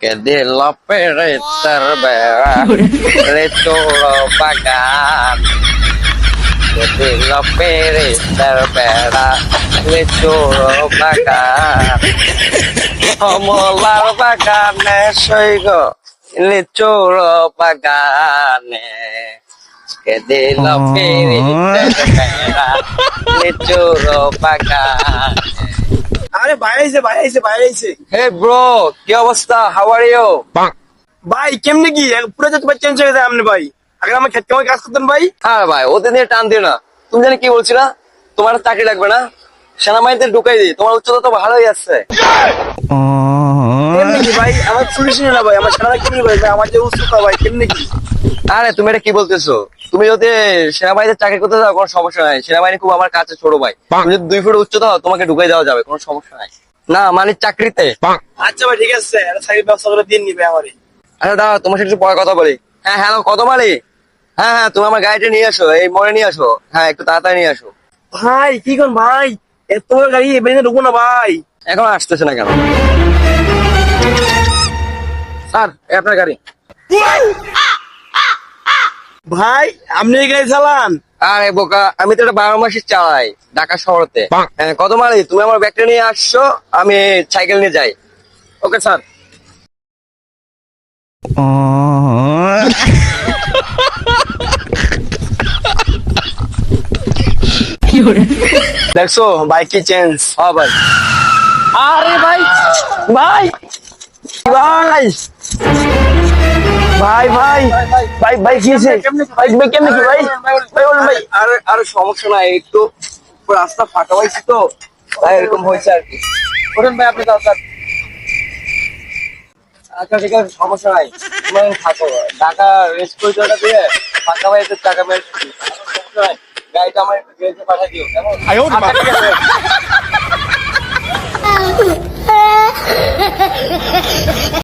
Que de la pereza beberá de todo pagar. Que de la pereza beberá de todo pagar. Como la bagane soy yo, le choro pagane. Que de la pereza beberá de todo pagar. আরে বাইরে আইছে। Hey bro, কি অবস্থা? How are you? ভাই কেমনে কি পুরো তো চেঞ্জ হয়ে যায় আপনি ভাই। আগে আমার খেত কেমন কাজ করতেন ভাই? হ্যাঁ ভাই, ওদের নিয়ে টান দিও না। তুমি জানি কি বলছিলা? তোমার চাকরি লাগবে না? সেনাবাহিনীতে ঢুকাই দিই, তোমার উচ্চতা তো ভালোই আছে। কেমনে কি ভাই? আমার পুলিশ না ভাই, আমার সেনারা কেমনে ভাই? ভাই, আমার যে উচ্চতা ভাই কেমনে কি? আরে তুমি এটা কি বলতেছো? তুমি যদি সেনাবাহিনীতে চাকরি করতে যাও কোনো সমস্যা নাই, সেনাবাহিনী খুব আমার কাছে ছোট ভাই। তুমি যদি 2 ফুট উচ্চতা হও তোমাকে ঢুকাই দেওয়া যাবে, কোনো সমস্যা নাই। না মানে চাকরিতে। আচ্ছা ভাই ঠিক আছে, একটা চাকরির ব্যবস্থা করে দিন নিবে আমারে। আচ্ছা দাঁড়াও, তোমার সাথে একটু পরে কথা বলি। হ্যাঁ হ্যালো, কত মালি? হ্যাঁ হ্যাঁ, তুমি আমার গাড়িটা নিয়ে আসো, এই মোড়ে নিয়ে আসো। হ্যাঁ একটু তাড়াতাড়ি নিয়ে আসো। ভাই কি কোন ভাই? এত বড় গাড়ি এবারে ঢুকবো না ভাই। এখন আসতেছে না কেন? স্যার এই আপনার গাড়ি। ভাই আপনি এই গাড়ি চালান? আরে বোকা, আমি তো এটা 12 মাসই চালাই ঢাকা শহরতে। হ্যাঁ কত মালি? তুমি আমার ব্যাগটা নিয়ে আসছো, আমি সাইকেল নিয়ে যাই। Okay sir. দেখছো ভাই কি চেঞ্জ? হ্যাঁ ভাই। আরে ভাই ভাই ভাই ভাই ভাই ভাই ভাই কি হয়েছে? ভাই ভাই কেমনে কি ভাই? ভাই বলুন ভাই। আর সমস্যা নাই, একটু রাস্তা ফাঁকা হয়েছে তো তাই এরকম হয়েছে আর কি। ওঠেন ভাই আপনি যাও স্যার। আচ্ছা ঠিক আছে, সমস্যা নাই, তুমি থাকো। ঢাকা রেস্ট করিডোরটা দিয়ে ফাঁকা হয়েছে টাকা মেরে সমস্যা নাই। গাড়িটা আমার একটু গ্যারেজে পাঠিয়ে দিও কেমন? আচ্ছা, ঠিক আছে।